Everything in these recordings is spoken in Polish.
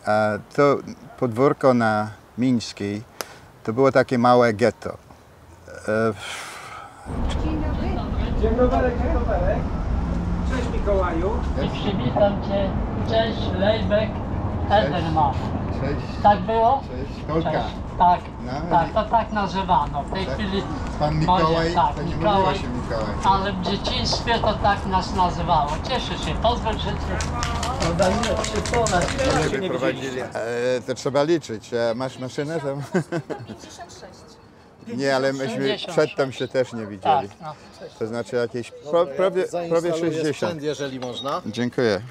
A to podwórko na Mińskiej to było takie małe getto. Dzień dobry. Cześć Mikołaju. Przywitam Cię. Cześć, Lejbek, Ejdelman. Cześć. Tak było? Cześć. Kolka. Cześć. Tak, No, tak, to tak nazywano. W tej chwili Pan Mikołaj, tak, to nie Mikołaj, mówiło się Mikołaj. ale w dzieciństwie to tak nas nazywało. Cieszę się, pozwól, że Cię Prowadzili. To trzeba liczyć. A masz maszynę tam? 56. Nie, ale myśmy 56. przedtem się też nie widzieli. Tak, no. To znaczy jakieś prawie 60. Sprzęt, jeżeli można. Dziękuję.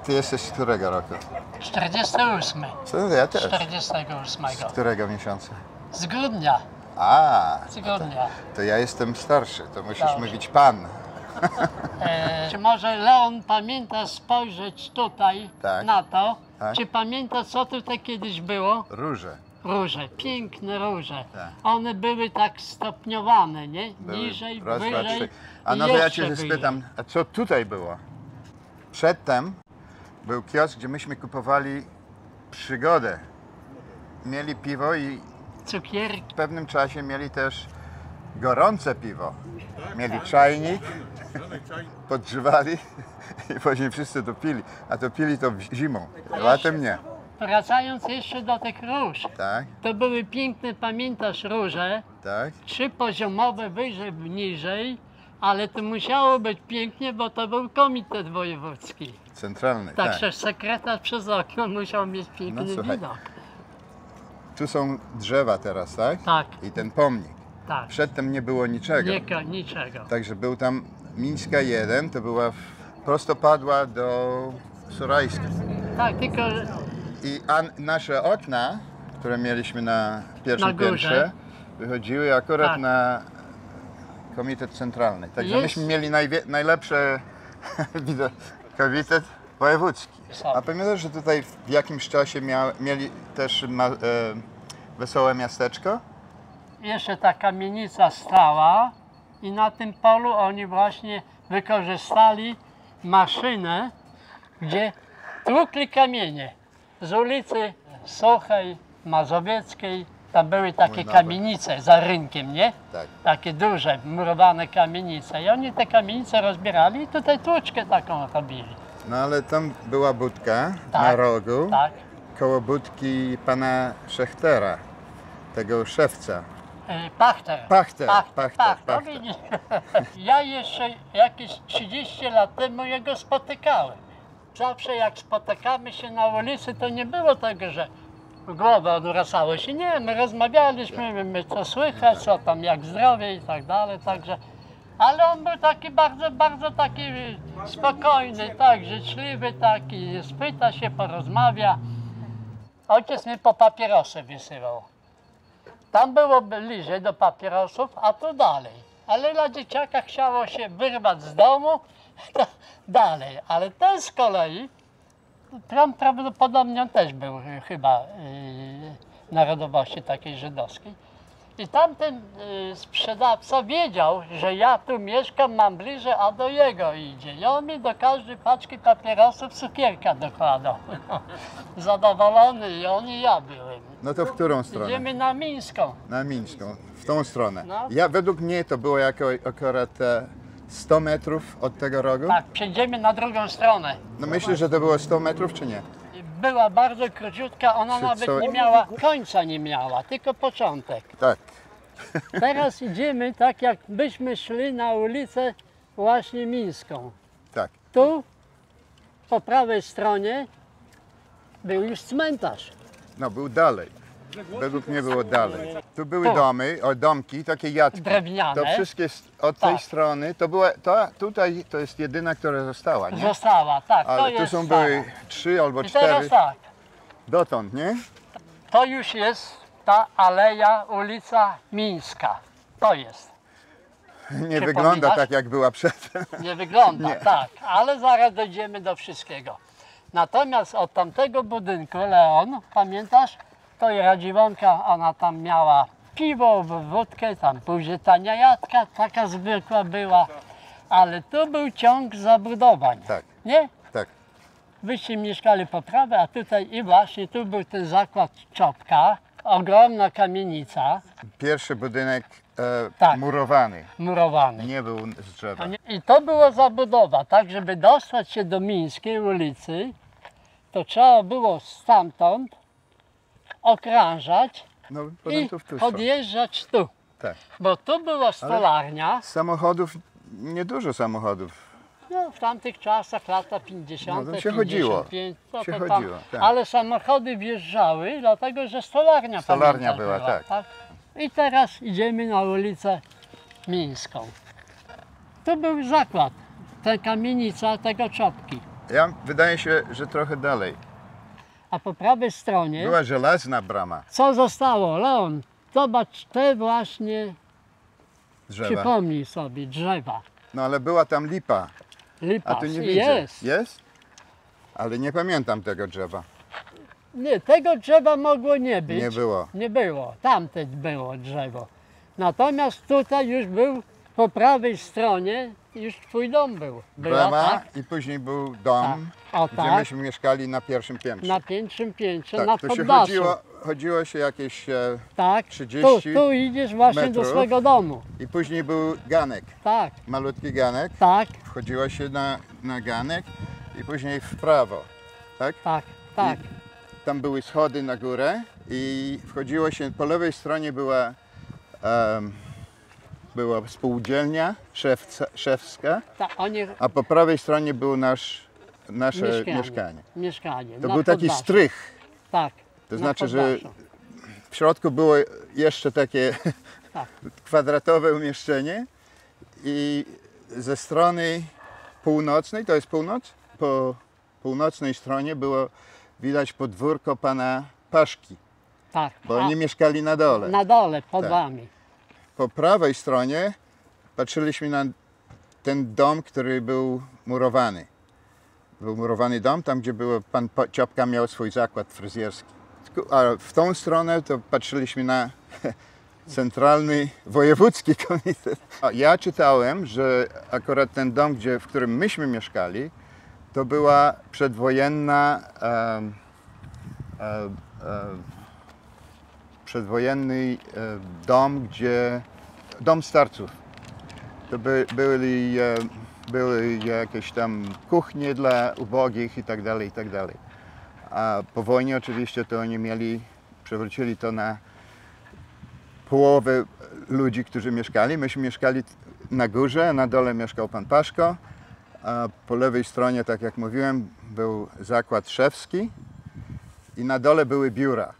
Ty jesteś z którego roku? 48. Co? Ja też. 48. Z którego miesiąca? Z grudnia. A, Z grudnia. to ja jestem starszy, to musisz Dobrze. mówić pan. Czy może Leon pamięta spojrzeć tutaj Tak. na to? Tak. Czy pamięta, co tutaj kiedyś było? Róże. Róże, piękne róże. Tak. One były tak stopniowane, nie? Były Niżej, raz, dwa, wyżej. trzy. A i no to ja jeszcze cię wyżej. spytam, a co tutaj było? Przedtem był kiosk, gdzie myśmy kupowali przygodę. Mieli piwo i Cukierki. w pewnym czasie mieli też gorące piwo. Mieli czajnik, podgrzewali i później wszyscy to pili. A to pili to zimą, latem nie. Wracając jeszcze do tych róż. Tak, To były piękne, pamiętasz, róże. tak. 3-poziomowe, wyżej, niżej. Ale to musiało być pięknie, bo to był komitet wojewódzki. Centralny, tak. Także sekretarz przez okno musiał mieć piękny No, słuchaj. widok. Tu są drzewa teraz, tak? Tak, I ten pomnik. tak. Przedtem nie było niczego. Niczego. Także był tam Mińska 1, to była prostopadła do Surajskiej. Tak, tylko A nasze okna, które mieliśmy na pierwszym Na górze. piętrze, wychodziły akurat Tak. na Komitet Centralny. Także Jest. myśmy mieli najlepszy komitet wojewódzki. Są. A pamiętasz, że tutaj w jakimś czasie mieli też wesołe miasteczko? jeszcze ta kamienica stała i na tym polu oni właśnie wykorzystali maszynę, gdzie tłukli kamienie z ulicy Suchej, Mazowieckiej. Tam były takie Mój nowy. kamienice za rynkiem, nie? Tak. Takie duże, murowane kamienice. I oni te kamienice rozbierali i tutaj tłuczkę taką robili. No ale tam była budka Tak, na rogu, Tak. koło budki pana Szechtera, tego szewca. Pachter. Pachter. No widzisz. Ja jeszcze jakieś 30 lat temu jego spotykałem. Zawsze jak spotykamy się na ulicy, to nie było tego, że głowa odwracało się. Nie, my rozmawialiśmy, my co słychać, co tam, jak zdrowie i tak dalej, także. Ale on był taki bardzo taki spokojny, tak, życzliwy taki, spyta się, porozmawia. Ojciec mnie po papierosy wysyłał. Tam było bliżej do papierosów, a tu dalej. Ale dla dzieciaka chciało się wyrwać z domu, to dalej. Ale ten z kolei, tam prawdopodobnie on też był chyba narodowości takiej żydowskiej. I tamten sprzedawca wiedział, że ja tu mieszkam, mam bliżej, a do jego idzie. I on mi do każdej paczki papierosów cukierka dokładał. Zadowolony i on i ja byłem. No to w którą stronę? Idziemy na Mińską. Na Mińską, w tą stronę. No. Według mnie to było akurat 100 metrów od tego rogu. Tak, przejdziemy na drugą stronę. No myślę, że to było 100 metrów, czy nie? Była bardzo króciutka, ona Czy nawet co? nie miała, końca nie miała, tylko początek. Tak. Teraz idziemy tak, jak byśmy szli na ulicę właśnie Mińską. Tak. Tu, po prawej stronie, był już cmentarz. No, był dalej. Według mnie było dalej. Tu były Tu. domy, domki, takie jatki. Drewniane. To wszystkie od tej Tak. strony, tutaj to jest jedyna, która została, nie? Została, tak, to Ale tu jest są stara. były 3 albo I 4 teraz tak, dotąd, nie? to już jest ta aleja, ulica Mińska. To jest. Nie Czy wygląda pamiętasz? tak, jak była przedtem. Nie wygląda, Nie. tak, ale zaraz dojdziemy do wszystkiego. Natomiast od tamtego budynku, Leon, pamiętasz, to i Radziwonka, ona tam miała piwo, wódkę, tam później tania jadka, taka zwykła była, ale tu był ciąg zabudowań, Tak, nie? tak. Wyście mieszkali po prawej, a tutaj i właśnie tu był ten zakład Czopka, ogromna kamienica. Pierwszy budynek Tak. murowany, Murowany. nie był z drzewa. I to była zabudowa, tak żeby dostać się do Mińskiej ulicy, to trzeba było stamtąd okrążać No, i potem tu w tu podjeżdżać tu. Tak. Bo tu była stolarnia, Samochodów, niedużo samochodów. no w tamtych czasach, lata 50, No, to się chodziło. 55, to Się tam, chodziło, tak. ale samochody wjeżdżały, dlatego że stolarnia Stolarnia pamiętasz, była, tak. I teraz idziemy na ulicę Mińską. Tu był zakład, ta kamienica tego Czopki. Wydaje się, że trochę dalej. A po prawej stronie, Była żelazna brama co zostało? Leon, zobacz te właśnie, drzewa. przypomnij sobie, drzewa. No ale była tam lipa, Lipa. a tu nie widzę. Jest. Jest? Ale nie pamiętam tego drzewa. Nie, tego drzewa mogło nie być. Nie było. Nie było, tamte było drzewo. Natomiast tutaj już był, po prawej stronie, już twój dom był. Była, Brama tak? i później był dom, Tak. O, gdzie tak. myśmy mieszkali na pierwszym piętrze. Na pierwszym piętrze, Tak, na to się poddaszu. chodziło się jakieś Tak, 30 tu idziesz właśnie do metrów. swego domu. i później był ganek, Tak, malutki ganek. tak, Wchodziło się na ganek i później w prawo, tak? tak, tak. Tam były schody na górę i wchodziło się, po lewej stronie była spółdzielnia szewska, Oni a po prawej stronie było nasze mieszkanie. Mieszkanie. To na był taki poddaszu. strych, Tak. to na znaczy, że poddaszu. w środku było jeszcze takie Tak. kwadratowe umieszczenie i ze strony północnej, to jest północ, po północnej stronie było widać podwórko pana Paszki, Tak. bo A oni mieszkali na dole. na dole, pod Tak. wami. Po prawej stronie patrzyliśmy na ten dom, który był murowany. Był murowany dom, tam gdzie pan Ciopka miał swój zakład fryzjerski. A w tą stronę to patrzyliśmy na Centralny Wojewódzki Komitet. Ja czytałem, że akurat ten dom, w którym myśmy mieszkali, to była przedwojenna, przedwojenny dom, dom starców. To były jakieś tam kuchnie dla ubogich i tak dalej, i tak dalej. A po wojnie oczywiście to oni przewrócili to na połowę ludzi, którzy mieszkali. Myśmy mieszkali na górze, a na dole mieszkał pan Paszko, a po lewej stronie, tak jak mówiłem, był zakład szewski i na dole były biura.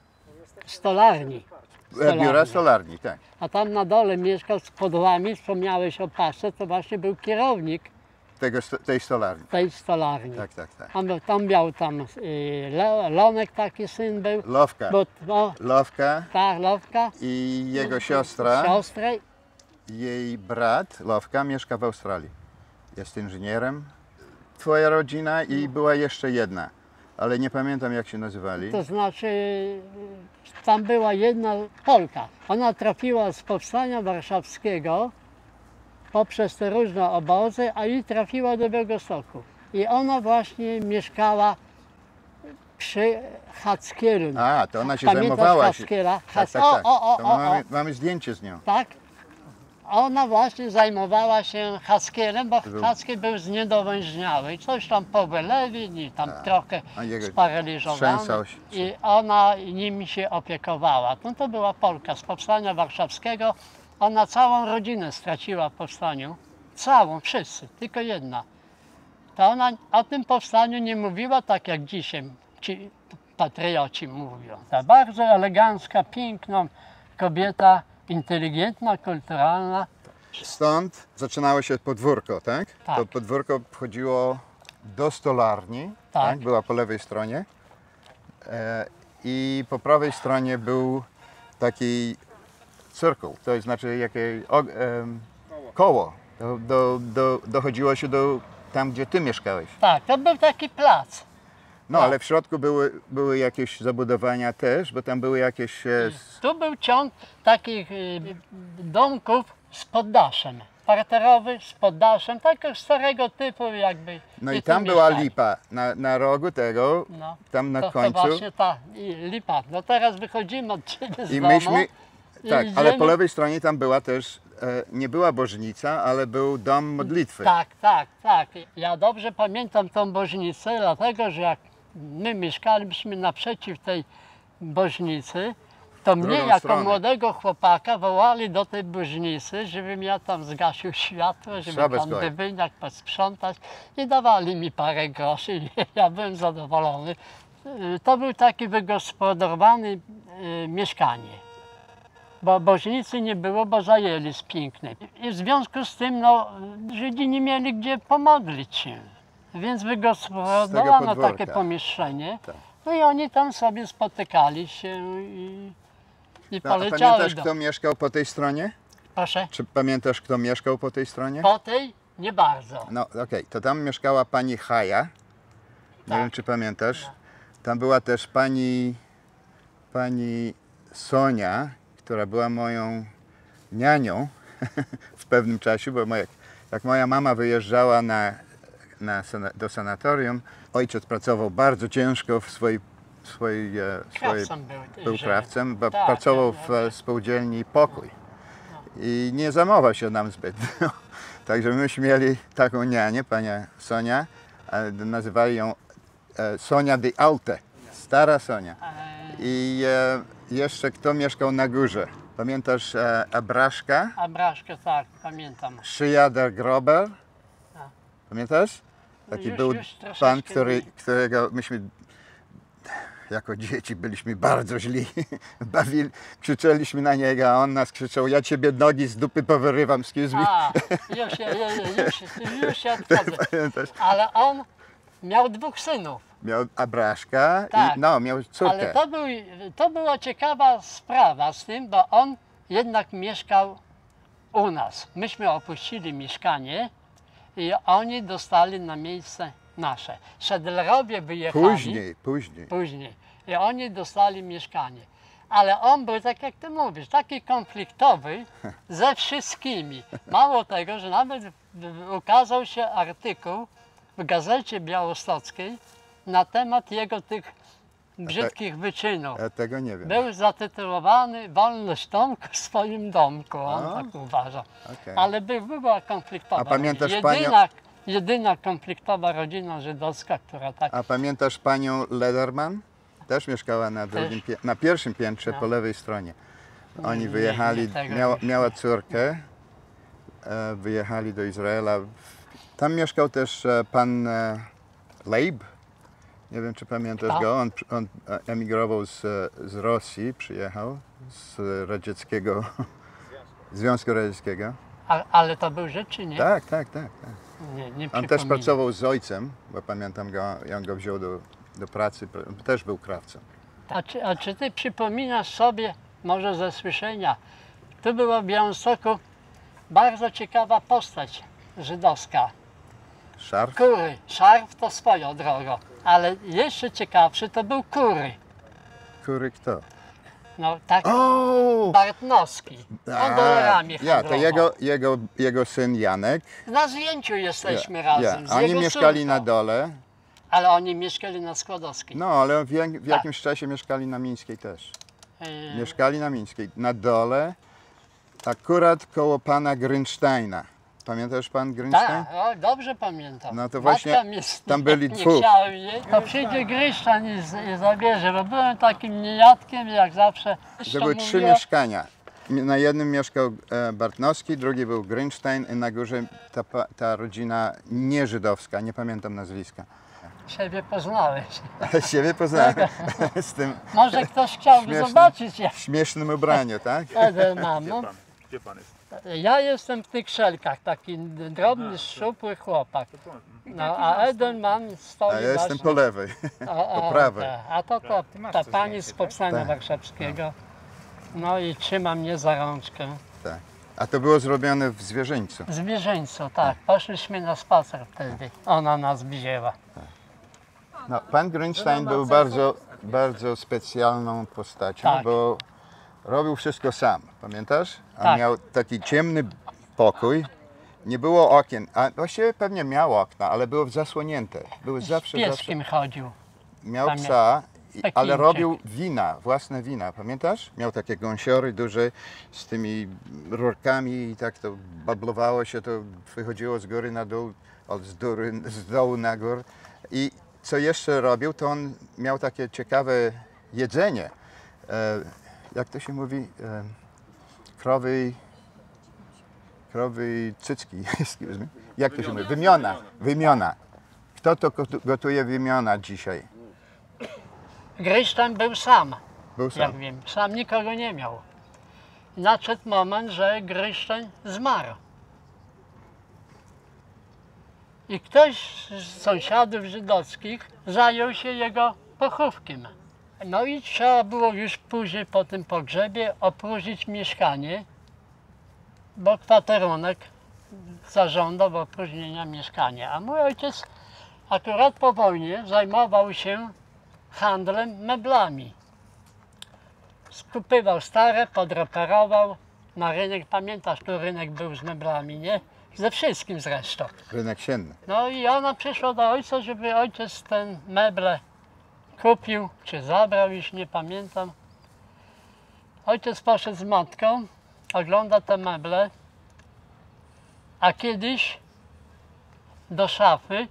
Stolarni. Biura stolarni, tak. A tam na dole mieszkał pod wami, wspomniałeś o Paszce, to właśnie był kierownik Tej stolarni. tej stolarni. Tak, tak, tak. Tam miał Lonek taki syn był. Lowka. Lowka Tak, Lowka. i jego siostra, Siostrę. jej brat Lowka mieszka w Australii. Jest inżynierem. Twoja rodzina i była jeszcze jedna, ale nie pamiętam jak się nazywali. To znaczy, tam była jedna Polka. Ona trafiła z powstania warszawskiego poprzez te różne obozy, a i trafiła do Białegostoku. I ona właśnie mieszkała przy Hackielu. A, to ona się Pamiętasz zajmowała. Hackiela? Tak, tak, tak. To mamy zdjęcie z nią. Tak? Ona właśnie zajmowała się Hackielem, bo Hackiel był zniedowęźniały. Coś tam po wylewie, tam trochę sparaliżowany. trzęsał się. I ona nimi się opiekowała. No to była Polka z powstania warszawskiego. Ona całą rodzinę straciła w powstaniu. Całą, wszyscy, tylko jedna. To ona o tym powstaniu nie mówiła tak jak dzisiaj ci patrioci mówią. Ta bardzo elegancka, piękna kobieta, inteligentna, kulturalna. Stąd zaczynało się podwórko, tak? Tak. To podwórko wchodziło do stolarni, tak? Była po lewej stronie. I po prawej stronie był taki cyrkuł, to znaczy jakie koło. Dochodziło się do tam, gdzie ty mieszkałeś. Tak, to był taki plac. No, ale w środku były jakieś zabudowania też, bo tam były jakieś... Tu był ciąg takich domków z poddaszem. parterowy z poddaszem, takiego starego typu jakby. No i tu tam była mieszkali. lipa, na rogu tego, No, tam na to końcu. właśnie ta lipa. No teraz wychodzimy od ciebie z I domu. myśmy, i tak, ale idziemy- po lewej stronie tam była też, nie była bożnica, ale był dom modlitwy. Tak, tak, tak. Ja dobrze pamiętam tą bożnicę, dlatego że jak my mieszkaliśmy naprzeciw tej bożnicy, to mnie Drugą jako stronę. młodego chłopaka wołali do tej bożnicy, żebym ja tam zgasił światło, żeby tam Szabeskoje. wywyniak posprzątać i dawali mi parę groszy i ja byłem zadowolony. To był taki wygospodarowany mieszkanie. Bo bożnicy nie było, bo zajęli z pięknej. I w związku z tym no, Żydzi nie mieli gdzie pomodlić się. Więc wygospodarowano podwórka. takie pomieszczenie. Tak. No i oni tam sobie spotykali się i No, a poleciały pamiętasz, do... kto mieszkał po tej stronie? Proszę, Czy pamiętasz, kto mieszkał po tej stronie? po tej nie bardzo. No okej, to tam mieszkała pani Haja. Nie Tak. wiem, czy pamiętasz. Tam była też pani Sonia, która była moją nianią w pewnym czasie, bo jak moja mama wyjeżdżała do sanatorium, ojciec pracował bardzo ciężko w Krawcem był krawcem, bo Tak, pracował ja- w spółdzielni Pokój i nie zajmował się nam zbyt. Także myśmy mieli taką nianię, pani Sonia, nazywali ją Sonia de Alte, stara Sonia. I jeszcze kto mieszkał na górze? Pamiętasz Abraszka? Abraszkę, tak, pamiętam. Szyja der Grober? Tak. Pamiętasz? Taki Już- był już troszeczkę pan, którego myśmy jako dzieci byliśmy bardzo źli. Krzyczeliśmy na niego, a on nas krzyczał: ja ciebie nogi z dupy powyrywam, excuse me. A, już się odchodzę. Pamiętasz? Ale on miał 2 synów. Miał Abraszka Tak. i miał córkę. Ale to była ciekawa sprawa z tym, bo on jednak mieszkał u nas. Myśmy opuścili mieszkanie i oni dostali na miejsce nasze. Szedlerowie wyjechali. Później. I oni dostali mieszkanie. Ale on był, tak jak ty mówisz, taki konfliktowy ze wszystkimi. Mało tego, że nawet ukazał się artykuł w gazecie białostockiej na temat jego tych brzydkich wyczynów. Ja tego nie wiem. Był zatytułowany "Wolność Tomku w swoim domku", on tak uważa. Okej. Ale była konfliktowa. A pamiętasz jedyna konfliktowa rodzina żydowska, która tak... A pamiętasz panią Lederman? Też mieszkała na pierwszym piętrze po lewej stronie. Oni wyjechali, miała córkę, wyjechali do Izraela. Tam mieszkał też pan Leib. Nie wiem, czy pamiętasz go. On emigrował z Rosji, przyjechał z radzieckiego, Związku Radzieckiego. Ale to był Żyd, czy nie? Tak. Nie On też przypominam. pracował z ojcem, bo pamiętam go, on go wziął do pracy, też był krawcą. A czy ty przypominasz sobie, może ze słyszenia, tu była w Białymstoku bardzo ciekawa postać żydowska. Szarf? Kury. Szarf to swoją drogą, ale jeszcze ciekawszy to był Kury. Kury kto? No tak, O! Bartnowski. On dolarami Ja, to handlował. jego syn Janek. Na zdjęciu jesteśmy razem z Oni jego mieszkali córką. na dole, Ale oni mieszkali na Składowskiej. no ale w jakimś czasie mieszkali na Mińskiej też. Mieszkali na Mińskiej, na dole, akurat koło pana Grünsteina. Pamiętasz pan Grünstein? Tak, dobrze pamiętam. No to właśnie Matka mi tam byli nie dwóch. chciałem jej. To przyjdzie Gryszczan i zabierze, bo byłem takim niejadkiem jak zawsze. To były 3 mieszkania. Na jednym mieszkał Bartnowski, drugi był Grünstein i na górze ta rodzina nieżydowska, nie pamiętam nazwiska. Siebie poznałeś. Siebie poznałem z tym Może ktoś chciałby zobaczyć jak śmiesznym ubraniu, tak? Ejdelman. No. Gdzie pan jest? Ja jestem w tych szelkach, taki drobny, szczupły chłopak. No, a Ejdelman stoi A ja jestem właśnie... po lewej, po prawej. A to ta pani z Powstania Warszawskiego. No i trzyma mnie za rączkę. Tak. A to było zrobione w zwierzyńcu. Zwierzęco, tak. Poszliśmy na spacer wtedy. Ona nas wzięła. No, pan Grünstein był bardzo specjalną postacią, Tak. bo robił wszystko sam, pamiętasz? On Tak. miał taki ciemny pokój Nie było okien, a właściwie pewnie miał okna, ale było zasłonięte. Były Z zawsze. pieskiem chodził. Miał Pamię- psa, ale Pekińczyk. robił wina, własne wina, pamiętasz? Miał takie gąsiory duże z tymi rurkami i tak to bablowało się, to wychodziło z góry na dół, z dołu na górę. I co jeszcze robił, to on miał takie ciekawe jedzenie. Jak to się mówi? Krowy cycki. Excuse me. Jak to się mówi? Wymiona. Kto to gotuje wymiona dzisiaj? Grysztan był sam, Był jak sam. wiem. Sam nikogo nie miał. Nadszedł moment, że Grysztan zmarł. I ktoś z sąsiadów żydowskich zajął się jego pochówkiem. No i trzeba było już później po tym pogrzebie opróżnić mieszkanie, bo kwaterunek zażądał opróżnienia mieszkania. A mój ojciec akurat po wojnie zajmował się handlem meblami. Skupywał stare, podreperował na rynek. Pamiętasz, tu rynek był z meblami, nie? Ze wszystkim zresztą. Rynek sienny. No i ona przyszła do ojca, żeby ojciec ten meble kupił, czy zabrał, już nie pamiętam. Ojciec poszedł z matką, ogląda te meble, a kiedyś do szafy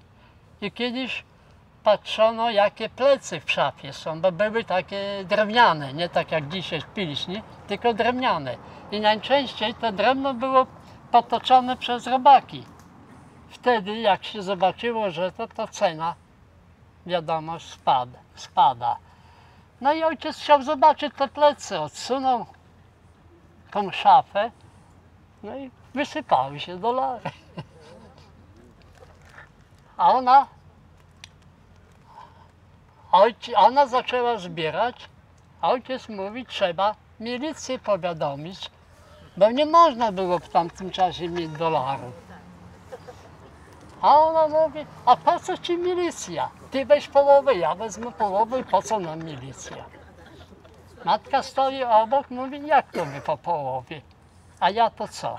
i kiedyś patrzono, jakie plecy w szafie są, bo były takie drewniane, nie tak jak dzisiaj pilśni, tylko drewniane. I najczęściej to drewno było potoczone przez robaki. Wtedy, jak się zobaczyło, że to cena, wiadomo, spada. No i ojciec chciał zobaczyć te plecy, odsunął tą szafę, no i wysypały się dolary. A ona zaczęła zbierać, a ojciec mówi, trzeba milicję powiadomić, bo nie można było w tamtym czasie mieć dolarów. A ona mówi, a po co ci milicja? Ty weź połowę, ja wezmę połowę i po co nam milicja? Matka stoi obok, mówi, jak to my po połowie? A ja to co?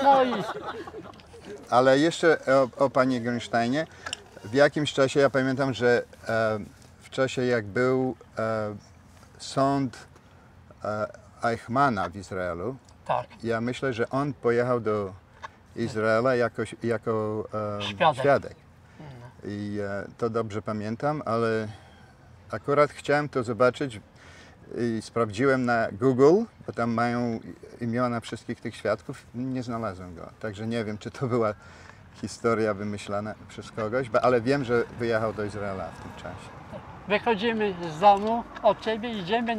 No i Ale jeszcze o panie Grünsteinie. W jakimś czasie, ja pamiętam, że w czasie jak był sąd Eichmana w Izraelu, tak, ja myślę, że on pojechał do Izraela jako świadek. I to dobrze pamiętam, ale akurat chciałem to zobaczyć i sprawdziłem na Google, bo tam mają imiona wszystkich tych świadków, nie znalazłem go. Także nie wiem, czy to była historia wymyślana przez kogoś, ale wiem, że wyjechał do Izraela w tym czasie. wychodzimy z domu, od ciebie idziemy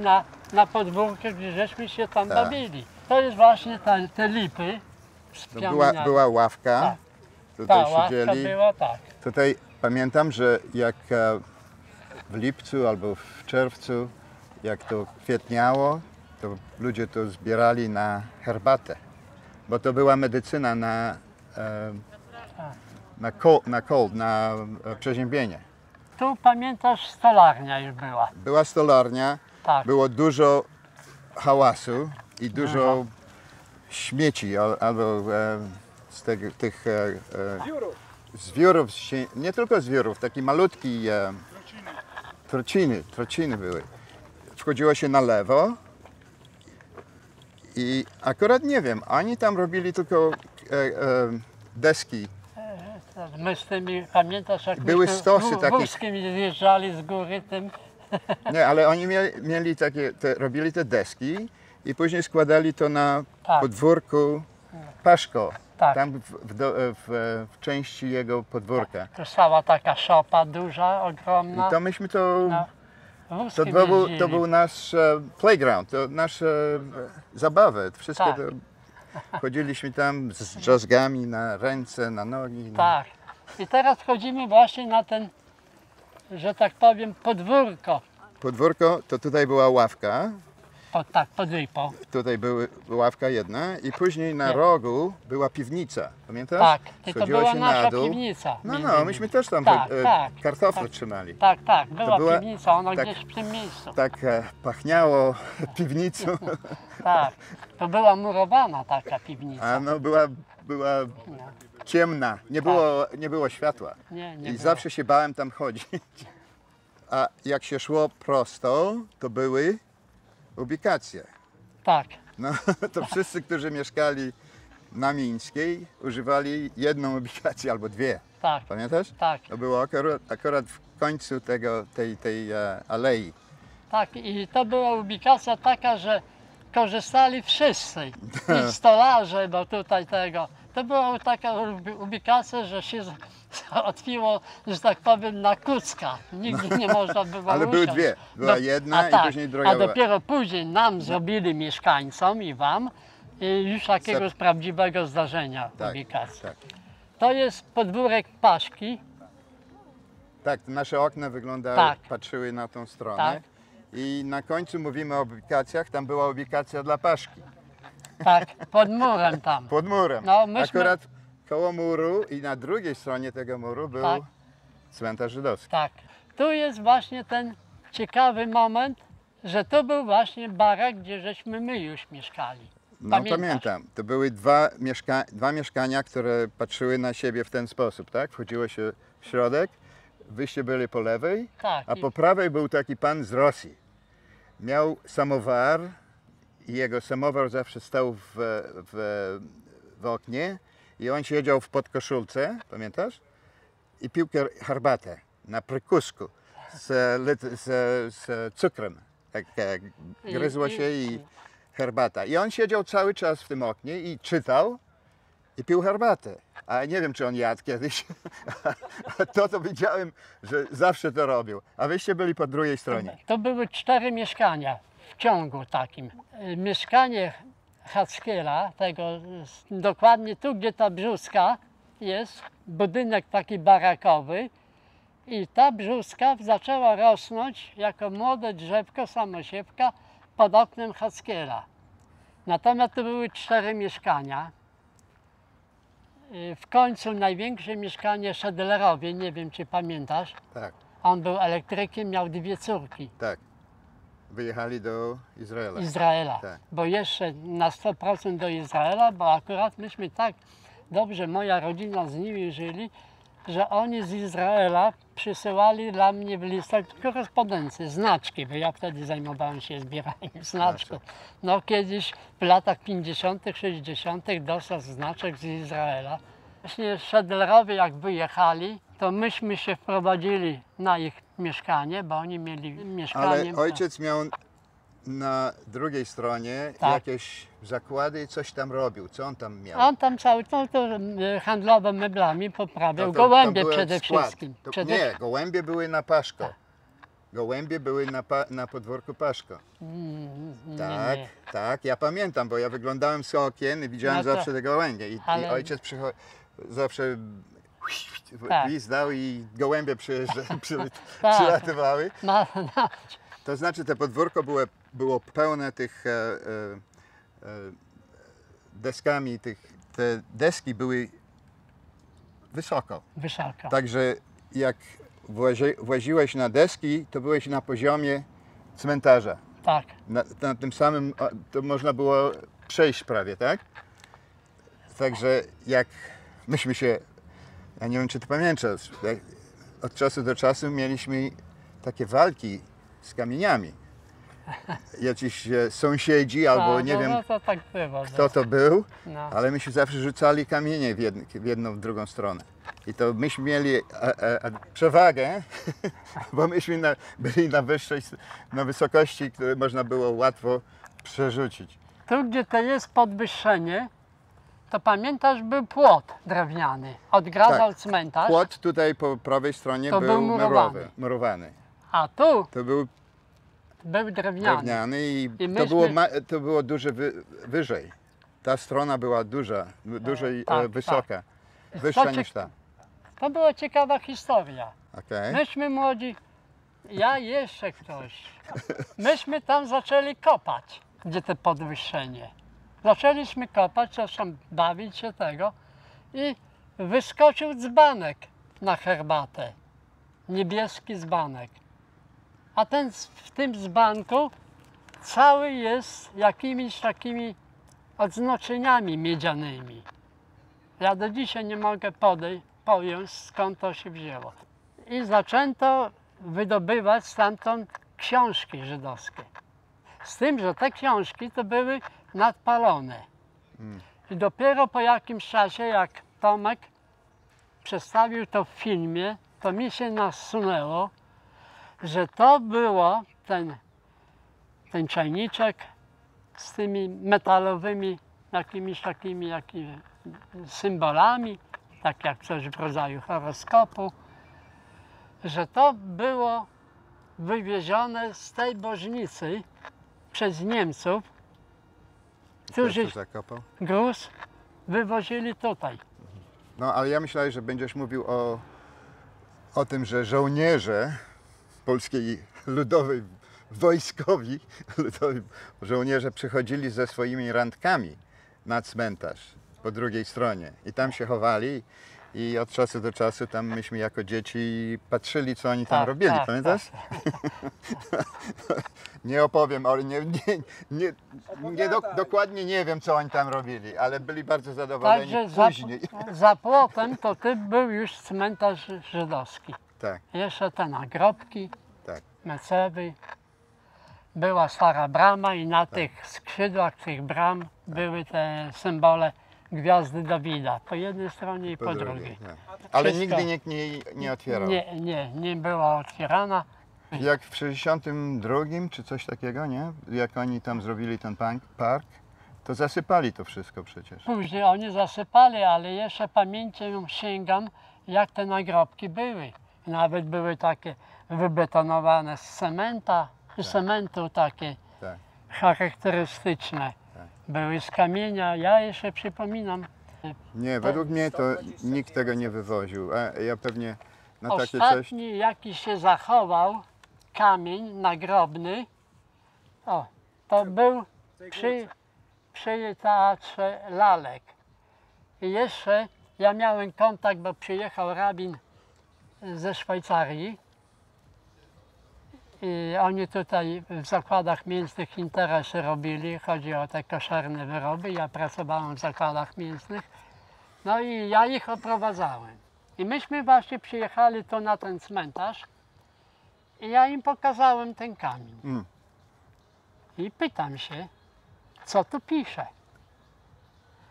na podwórko, gdzie żeśmy się tam Tak. bawili. To jest właśnie te lipy. To była ławka, Tak. tutaj Ta ławka siedzieli. była, tak. Tutaj pamiętam, że jak w lipcu albo w czerwcu, jak to kwietniało, to ludzie to zbierali na herbatę, bo to była medycyna na przeziębienie. Tu pamiętasz, stolarnia już była. Była stolarnia, Tak. było dużo hałasu i dużo śmieci albo zwiórów, nie tylko zwiórów, takie malutki trociny były. Wchodziło się na lewo i akurat nie wiem, oni tam robili tylko deski. My z tymi, pamiętasz, jak Były myśmy stosy takie. wózkiem zjeżdżali z góry tym. Nie, ale oni mieli takie, robili te deski i później składali to na Tak. podwórku Paszko, Tak. tam w części jego podwórka. Tu stała taka szopa duża, ogromna. I to myśmy to... No, To wózkiem był jeździli. nasz playground, to nasze zabawę. Wszystko Tak. to chodziliśmy tam z drzazgami na ręce, na nogi. Tak. I teraz wchodzimy właśnie na ten, że tak powiem, podwórko. Podwórko, to tutaj była ławka Tak, pod Lipo. Tutaj była ławka jedna i później na Nie. rogu była piwnica. Pamiętasz? Tak, i to Schodziło była się nasza na dół. piwnica. No, między no, innymi. myśmy też tam Tak, kartofle tak. trzymali. Tak, tak, była była- piwnica, ona tak- gdzieś w tym miejscu. Tak pachniało piwnicą, Tak, to była murowana taka piwnica. a no była ciemna, nie było światła. Nie I było. zawsze się bałem tam chodzić. A jak się szło prosto, to były ubikacje. Tak, No, to wszyscy, którzy mieszkali na Mińskiej, używali jedną ubikację albo dwie. tak, Pamiętasz? tak, To było akurat w końcu tej alei. tak. I to była ubikacja taka, że korzystali wszyscy. I stolarze, bo tutaj tego. To była taka ubikacja, że się otwiło, że tak powiem, na kucka. Nigdy nie można było Ale były usiąść. dwie. Była jedna i później druga A była. dopiero później nam zrobili mieszkańcom i wam już jakiegoś prawdziwego zdarzenia Tak, ubikacji. tak. To jest podwórek Paszki. Tak, nasze okna wyglądały, Tak. patrzyły na tą stronę. Tak. I na końcu mówimy o ubikacjach, tam była ubikacja dla Paszki. Tak, pod murem tam. Pod murem. No, myśmy- Akurat koło muru i na drugiej stronie tego muru był Tak. cmentarz żydowski. Tak. Tu jest właśnie ten ciekawy moment, że to był właśnie barak, gdzie żeśmy my już mieszkali. No Pamiętasz? pamiętam, to były dwa mieszkania, które patrzyły na siebie w ten sposób, tak? Wchodziło się w środek, wyście byli po lewej, Tak, a i- po prawej był taki pan z Rosji. Miał samowar i jego samowar zawsze stał w oknie i on siedział w podkoszulce, pamiętasz? I pił herbatę na prykusku z cukrem. Tak, gryzło się i herbata. I on siedział cały czas w tym oknie i czytał i pił herbatę. A nie wiem, czy on jadł kiedyś. To widziałem, że zawsze to robił. A wyście byli po drugiej stronie. To były 4 mieszkania w ciągu takim. Mieszkanie Hackiela, tego dokładnie tu, gdzie ta brzuska jest, budynek taki barakowy i ta brzuska zaczęła rosnąć jako młode drzewko, samosiewka pod oknem Hackiela. Natomiast to były 4 mieszkania. W końcu największe mieszkanie Szedlerowie, nie wiem czy pamiętasz, Tak, on był elektrykiem, miał 2 córki. tak. Wyjechali do Izraela. Izraela, Tak. bo jeszcze na 100% do Izraela, bo akurat myśmy tak dobrze, moja rodzina z nimi żyli, że oni z Izraela przysyłali dla mnie w listach korespondencję, znaczki, bo ja wtedy zajmowałem się zbieraniem znaczków. No kiedyś w latach 50., 60. dostał znaczek z Izraela. Właśnie Szedlerowie jak wyjechali, to myśmy się wprowadzili na ich mieszkanie, bo oni mieli mieszkanie. Ale ojciec miał na drugiej stronie Tak. jakieś zakłady i coś tam robił. Co on tam miał? On tam cały to handlowe meblami poprawiał, To gołębie był przede skład. wszystkim. Nie, gołębie były na Paszko. Gołębie były na podwórku Paszko. Tak, nie. tak, ja pamiętam, bo ja wyglądałem z okien i widziałem No to- zawsze te gołębie. I ale- ojciec zawsze Tak. gwizdał i gołębie Tak. przylatywały. No, To znaczy, to podwórko było pełne tych deskami, te deski były wysoko. wysoko. Także jak właziłeś na deski, to byłeś na poziomie cmentarza. Tak. Na tym samym, to można było przejść prawie, tak? Także jak myśmy się, ja nie wiem, czy ty pamiętasz, od czasu do czasu mieliśmy takie walki z kamieniami. Jacyś sąsiedzi albo nie wiem, No to tak było. kto to był, No. ale myśmy zawsze rzucali kamienie w jedną, w drugą stronę. I to myśmy mieli przewagę, bo myśmy byli na wysokości, które można było łatwo przerzucić. Tu, gdzie to jest podwyższenie, to pamiętasz, był płot drewniany. Odgradzał Tak. cmentarz, Płot tutaj po prawej stronie To był murowany. murowany. a tu To był był drewniany. drewniany i I to było dużo wyżej. Ta strona była dłużej tak, wysoka, wyższa To niż ta. To była ciekawa historia. Okay. Myśmy młodzi Ja jeszcze ktoś. Myśmy tam zaczęli kopać, gdzie te podwyższenie. Zaczęliśmy kopać, zresztą bawić się tego i wyskoczył dzbanek na herbatę. Niebieski dzbanek. A ten w tym dzbanku cały jest jakimiś takimi odznaczeniami miedzianymi. Ja do dzisiaj nie mogę pojąć, skąd to się wzięło. I zaczęto wydobywać stamtąd książki żydowskie. Z tym, że te książki to były nadpalone. I dopiero po jakimś czasie, jak Tomek przedstawił to w filmie, to mi się nasunęło, że to było ten czajniczek z tymi metalowymi jakimiś takimi symbolami, tak jak coś w rodzaju horoskopu, że to było wywiezione z tej bożnicy przez Niemców, którzy gruz wywozili tutaj. No ale ja myślałem, że będziesz mówił o tym, że żołnierze polskiej ludowej, wojskowi, żołnierze przychodzili ze swoimi randkami na cmentarz po drugiej stronie i tam się chowali i od czasu do czasu tam myśmy jako dzieci patrzyli, co oni tam robili, pamiętasz? Nie opowiem, ale dokładnie nie wiem, co oni tam robili, ale byli bardzo zadowoleni. Także później. Za płotem to był już cmentarz żydowski. Tak. Jeszcze te nagrobki, Tak. mecewy. Była stara brama i na tych skrzydłach tych bram były te symbole gwiazdy Dawida. Po jednej stronie i po drugiej. Tak. Ale Wszystko. nigdy nikt nie otwierał. Nie była otwierana. Jak w 62 czy coś takiego, nie? Jak oni tam zrobili ten park, to zasypali to wszystko przecież. Później oni zasypali, ale jeszcze pamięcią sięgam, jak te nagrobki były. Nawet były takie wybetonowane z cementu takie Tak. charakterystyczne. Tak. Były z kamienia, ja jeszcze przypominam. Nie, według mnie to nikt tego nie wywoził. A ja pewnie na takie coś... Ostatni jaki się zachował kamień nagrobny, to był przy teatrze lalek. I jeszcze ja miałem kontakt, bo przyjechał rabin ze Szwajcarii i oni tutaj w zakładach mięsnych interesy robili, chodzi o te koszerne wyroby, ja pracowałem w zakładach mięsnych, no i ja ich oprowadzałem. I myśmy właśnie przyjechali tu na ten cmentarz i ja im pokazałem ten kamień. I pytam się, co tu pisze.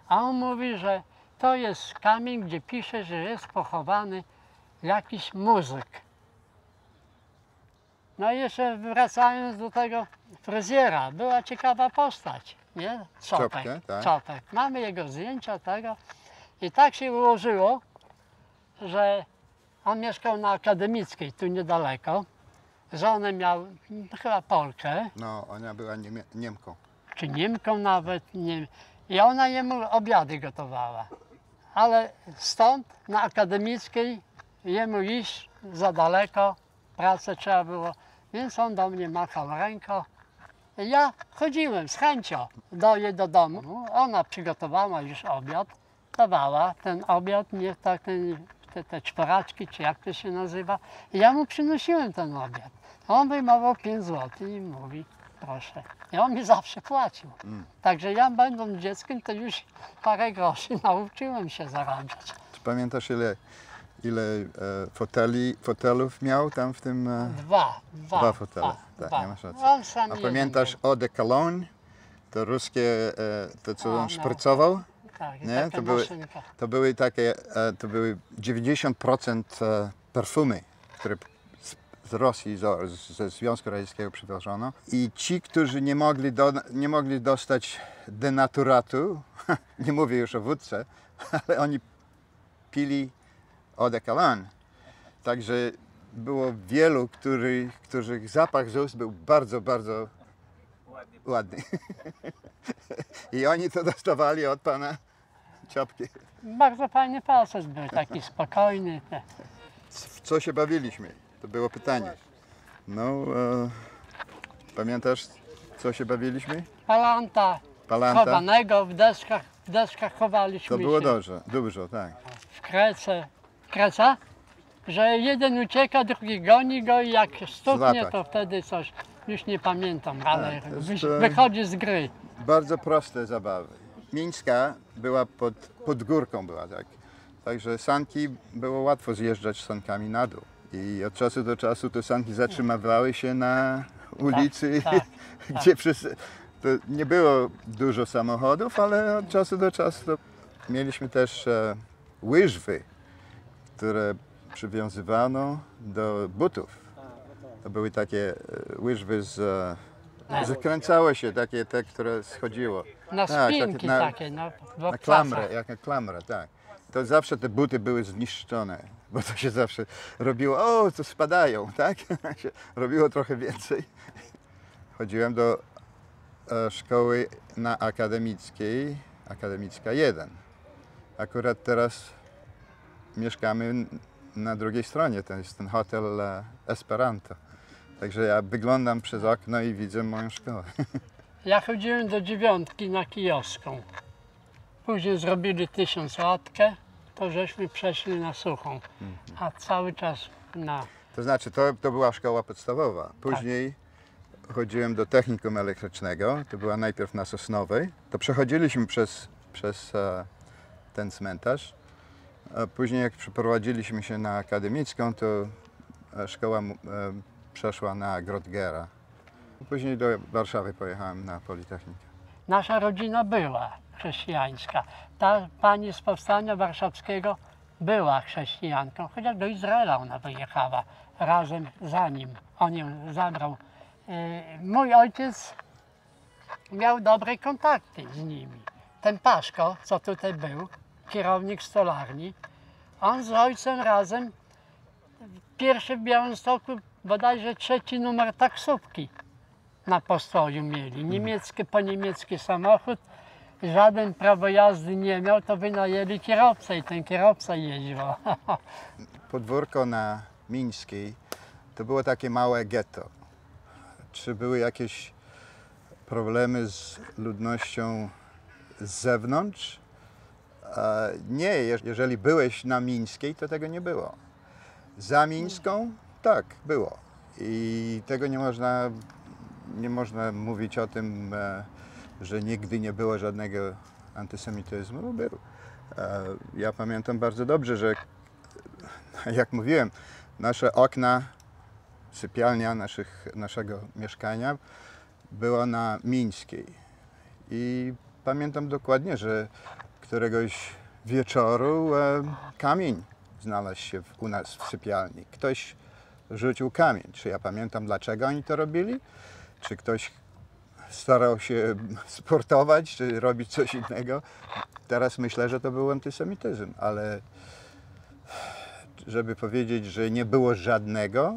A on mówi, że to jest kamień, gdzie pisze, że jest pochowany jakiś muzyk. No i jeszcze wracając do tego fryzjera, była ciekawa postać, nie? Czopek. Mamy jego zdjęcia tego i tak się ułożyło, że on mieszkał na Akademickiej, tu niedaleko. Żonę miał chyba Polkę. No, ona była Niemką. Czy Niemką nawet, nie. I ona jemu obiady gotowała. Ale stąd na Akademickiej jemu iść za daleko, pracę trzeba było, więc on do mnie machał ręką. I ja chodziłem z chęcią do jej do domu. Ona przygotowała już obiad, dawała ten obiad, nie tak te czworaczki, czy jak to się nazywa. I ja mu przynosiłem ten obiad. On wyjmował 5 zł i mówi, proszę. I on mi zawsze płacił. Także ja będąc dzieckiem, to już parę groszy nauczyłem się zarabiać. Czy pamiętasz ile fotelów miał tam w tym? Dwa fotele. Tak, nie masz racji. A pamiętasz Eau de Cologne? To ruskie, to co on szprycował? Tak, nie? To były 90% perfumy, które z Rosji, ze Związku Radzieckiego przywożono. I ci, którzy nie mogli dostać denaturatu, nie mówię już o wódce, ale oni pili Eau de Cologne. Także było wielu, których zapach z ust był bardzo, bardzo ładny. I oni to dostawali od pana Czopki. Bardzo fajny facet był, taki spokojny. W co się bawiliśmy? To było pytanie. No, pamiętasz, co się bawiliśmy? Palanta, Palanta? chowanego w deskach chowaliśmy To było się. dużo, tak. W krece. Kreca? Że jeden ucieka, drugi goni go i jak stuknie, Złapać. to wtedy coś, już nie pamiętam, ale Tak, to jest, wychodzi z gry. Bardzo proste zabawy. Mińska była pod górką, była tak. Także sanki było łatwo zjeżdżać sankami na dół. I od czasu do czasu te sanki zatrzymywały się na ulicy, tak, gdzie to nie było dużo samochodów, ale od czasu do czasu mieliśmy też łyżwy, które przywiązywano do butów. To były takie łyżwy zakręcały się, takie te, które schodziło. Na Tak, spinki takie, no, w na obcasach. klamrę, jak na klamrę, tak. To zawsze te buty były zniszczone, bo to się zawsze robiło, o, to spadają, tak? Się robiło trochę więcej. Chodziłem do szkoły na akademickiej, akademicka 1. Akurat teraz mieszkamy na drugiej stronie, to jest ten hotel Esperanto. Także ja wyglądam przez okno i widzę moją szkołę. Ja chodziłem do 9 na Kijowską. Później zrobili 1000-latkę, to żeśmy przeszli na Suchą, a cały czas na... To znaczy, to była szkoła podstawowa. Później chodziłem do technikum elektrycznego, to była najpierw na Sosnowej. To przechodziliśmy przez ten cmentarz. A później jak przeprowadziliśmy się na akademicką, to szkoła przeszła na Grodgera. Później do Warszawy pojechałem na Politechnikę. Nasza rodzina była chrześcijańska. Ta pani z Powstania Warszawskiego była chrześcijanką, chociaż do Izraela ona wyjechała razem za nim. On ją zabrał. Mój ojciec miał dobre kontakty z nimi. Ten Paszko, co tutaj był, kierownik stolarni, on z ojcem razem pierwszy w Białymstoku, bodajże 3. numer taksówki na postoju mieli. Niemiecki po niemiecki samochód, żaden prawo jazdy nie miał, to wynajęli kierowcę i ten kierowca jeździł. Podwórko na Mińskiej to było takie małe getto. Czy były jakieś problemy z ludnością z zewnątrz? Nie, jeżeli byłeś na Mińskiej, to tego nie było. Za Mińską? Tak, było. I tego nie można mówić o tym, że nigdy nie było żadnego antysemityzmu. No, był. Ja pamiętam bardzo dobrze, że jak mówiłem, nasze okna, sypialnia naszego mieszkania była na Mińskiej. I pamiętam dokładnie, że któregoś wieczoru kamień znalazł się u nas w sypialni. Ktoś rzucił kamień. Czy ja pamiętam, dlaczego oni to robili? Czy ktoś starał się sportować, czy robić coś innego? Teraz myślę, że to był antysemityzm, ale żeby powiedzieć, że nie było żadnego,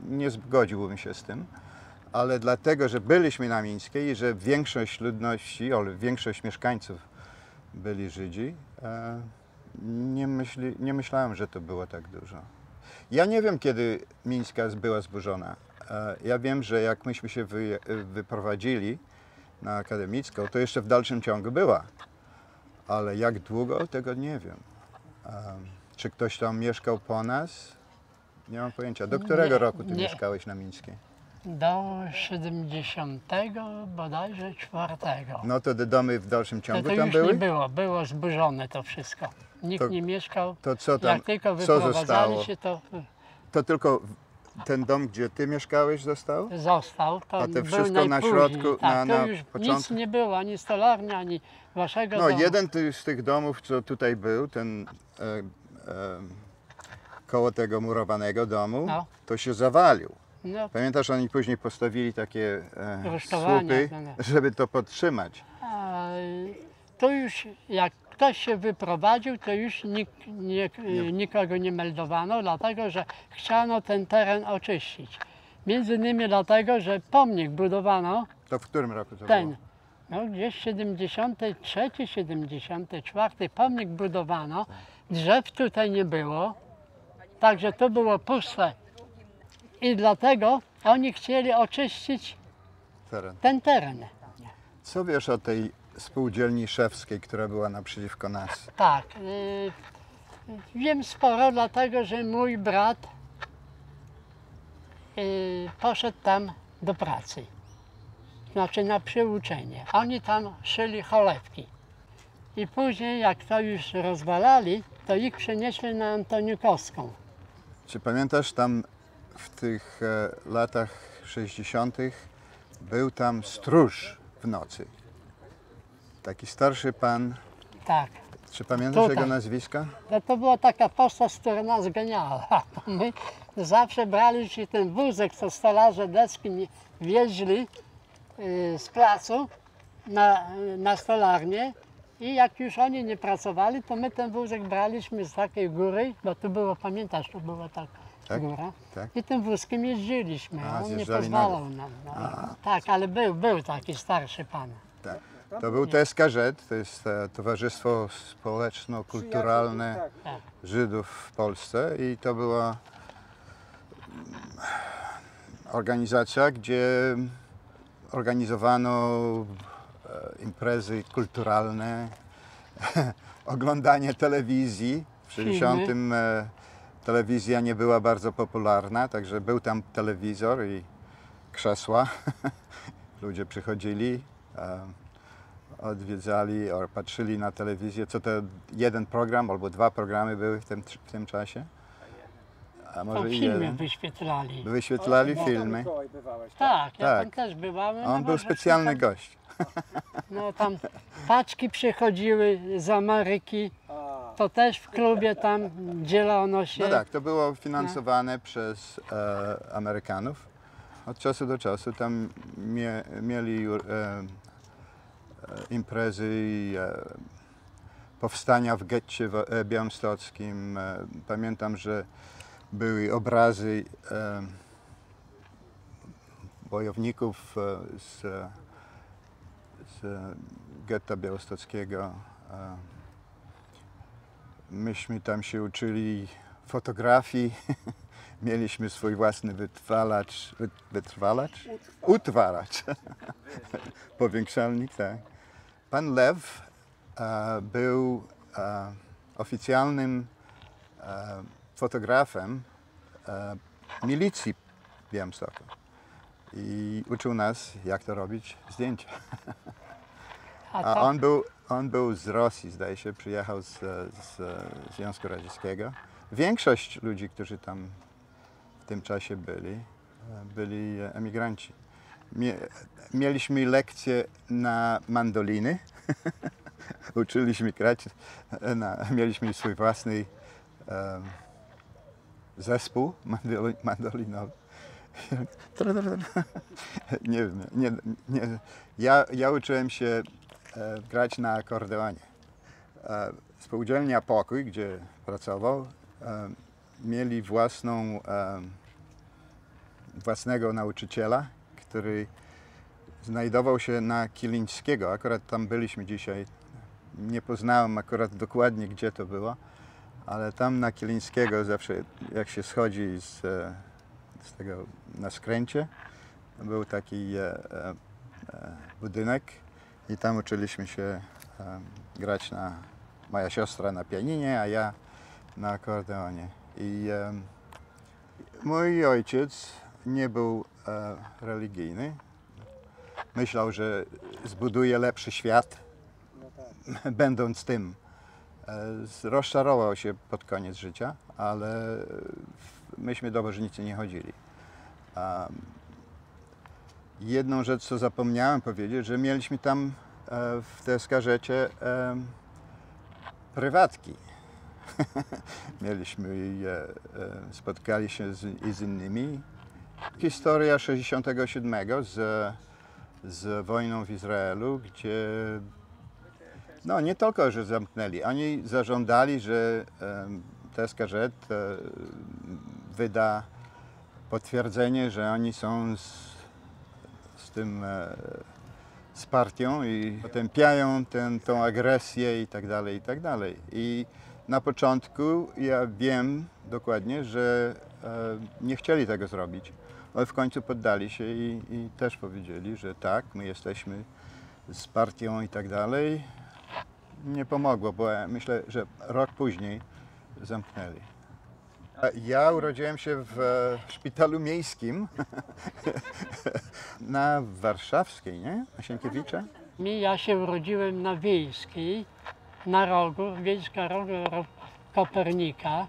nie zgodziłbym się z tym. Ale dlatego, że byliśmy na Mińskiej i że większość ludności, większość mieszkańców byli Żydzi, nie myślałem, że to było tak dużo. Ja nie wiem, kiedy Mińska była zburzona. Ja wiem, że jak myśmy się wyprowadzili na akademicką, to jeszcze w dalszym ciągu była. Ale jak długo, tego nie wiem. Czy ktoś tam mieszkał po nas? Nie mam pojęcia. Do którego roku ty mieszkałeś na Mińskiej? Do 70 bodajże 4. No to te domy w dalszym ciągu to tam już były? nie było, było zburzone to wszystko. Nikt nie mieszkał. To co tam, jak tylko co wyprowadzali zostało? się, to To tylko ten dom, gdzie ty mieszkałeś, został? został. To A to był wszystko na najpóźniej. środku, Tak, na to już nic początku? nie było, ani stolarni, ani waszego No domu. jeden z tych domów, co tutaj był, ten koło tego murowanego domu, No. to się zawalił. No, Pamiętasz, oni później postawili takie Rusztowania, słupy, no. żeby to podtrzymać. a, to już jak ktoś się wyprowadził, to już nikogo nie meldowano, dlatego że chciano ten teren oczyścić. Między innymi dlatego, że pomnik budowano, To w którym roku to ten, było? no gdzieś 73, 74 pomnik budowano, drzew tutaj nie było, Także to było puste. I dlatego oni chcieli oczyścić ten teren. Co wiesz o tej spółdzielni szewskiej, która była naprzeciwko nas? Tak. Wiem sporo, dlatego że mój brat poszedł tam do pracy. Znaczy na przyuczenie. Oni tam szyli cholewki. I później, jak to już rozwalali, to ich przenieśli na Antoniukowską. Czy pamiętasz, tam w tych latach 60. był tam stróż w nocy? Taki starszy pan. Tak. Czy pamiętasz Tutaj. jego nazwiska? To była taka postać, która nas geniała. My zawsze braliśmy ten wózek, co stolarze deski wieźli z placu na stolarnię i jak już oni nie pracowali, to my ten wózek braliśmy z takiej góry, bo tu było, pamiętasz, tu była taka góra, tak. i tym wózkiem jeździliśmy, a on nie zjeżdżali pozwalał nam. No. Tak, ale był taki starszy pan. Tak. To był TSKŻ, to jest Towarzystwo Społeczno-Kulturalne Tak. Żydów w Polsce i to była organizacja, gdzie organizowano imprezy kulturalne, oglądanie telewizji. W 60. telewizja nie była bardzo popularna, także był tam telewizor i krzesła. Ludzie przychodzili, odwiedzali, patrzyli na telewizję. Co to jeden program albo dwa programy były w tym czasie? A może i filmy jeden. wyświetlali. Wyświetlali filmy. Mikołaj bywałeś, Tak, ja Tak. tam też byłem. On był specjalny gość. No tam paczki przychodziły z Ameryki, to też w klubie tam dzielono się. No tak, to było finansowane przez Amerykanów. Od czasu do czasu tam mieli imprezy, powstania w getcie białostockim. Pamiętam, że były obrazy bojowników z getta białostockiego. Myśmy tam się uczyli fotografii. Mieliśmy swój własny utwaracz. Powiększalnik, tak. Pan Lew był oficjalnym fotografem milicji w Białymstoku i uczył nas, jak to robić zdjęcia. A on był z Rosji, zdaje się, przyjechał z Związku Radzieckiego. Większość ludzi, którzy tam w tym czasie byli emigranci. Mieliśmy lekcje na mandoliny. Uczyliśmy grać, mieliśmy swój własny zespół mandolinowy. Nie wiem, ja uczyłem się grać na akordeonie. Spółdzielnia Pokój, gdzie pracował, mieli własnego nauczyciela, który znajdował się na Kilińskiego. Akurat tam byliśmy dzisiaj. Nie poznałem akurat dokładnie, gdzie to było, ale tam na Kilińskiego zawsze, jak się schodzi z tego na skręcie, był taki budynek i tam uczyliśmy się grać moja siostra na pianinie, a ja na akordeonie. I mój ojciec nie był religijny. Myślał, że zbuduje lepszy świat, będąc tym. Rozczarował się pod koniec życia, ale myśmy do Bożnicy nie chodzili. Jedną rzecz, co zapomniałem powiedzieć, że mieliśmy tam w TSKŻ-cie prywatki. Spotkali się z innymi. Historia 67 z wojną w Izraelu, gdzie no nie tylko, że zamknęli, oni zażądali, że TSKŻ wyda potwierdzenie, że oni są z tym wsparcią i potępiają tą agresję i tak dalej, i tak dalej. I Na początku ja wiem dokładnie, że nie chcieli tego zrobić, ale w końcu poddali się i też powiedzieli, że tak, my jesteśmy z partią i tak dalej. Nie pomogło, bo ja myślę, że rok później zamknęli. Ja urodziłem się w szpitalu miejskim na Warszawskiej, nie? Na Sienkiewicza. Ja się urodziłem na Wiejskiej, na rogu, Wiejska rogu Kopernika,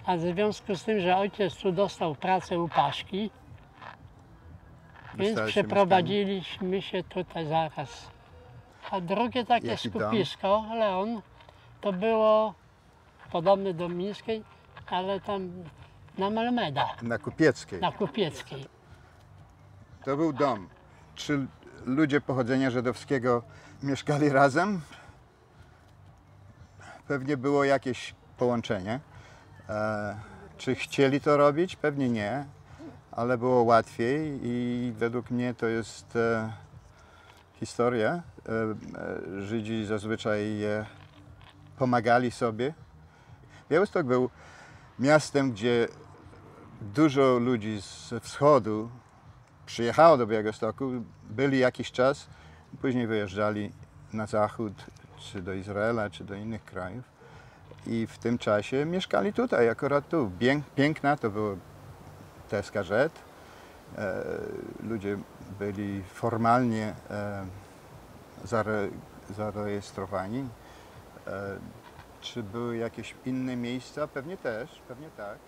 a w związku z tym, że ojciec tu dostał pracę u Paszki, więc przeprowadziliśmy się tutaj zaraz. A drugie takie Jaki skupisko, Leon, to było podobne do Mińskiej, ale tam na Malmeda, Na Kupieckiej. na Kupieckiej. To był dom. Czy ludzie pochodzenia żydowskiego mieszkali razem? Pewnie było jakieś połączenie. Czy chcieli to robić? Pewnie nie, ale było łatwiej i według mnie to jest historia. Żydzi zazwyczaj pomagali sobie. Białystok był miastem, gdzie dużo ludzi z wschodu przyjechało do Białegostoku, byli jakiś czas, później wyjeżdżali na zachód, czy do Izraela, czy do innych krajów. I w tym czasie mieszkali tutaj, akurat tu. Piękna to było TSKZ. Ludzie byli formalnie zarejestrowani. Czy były jakieś inne miejsca? Pewnie też, pewnie tak.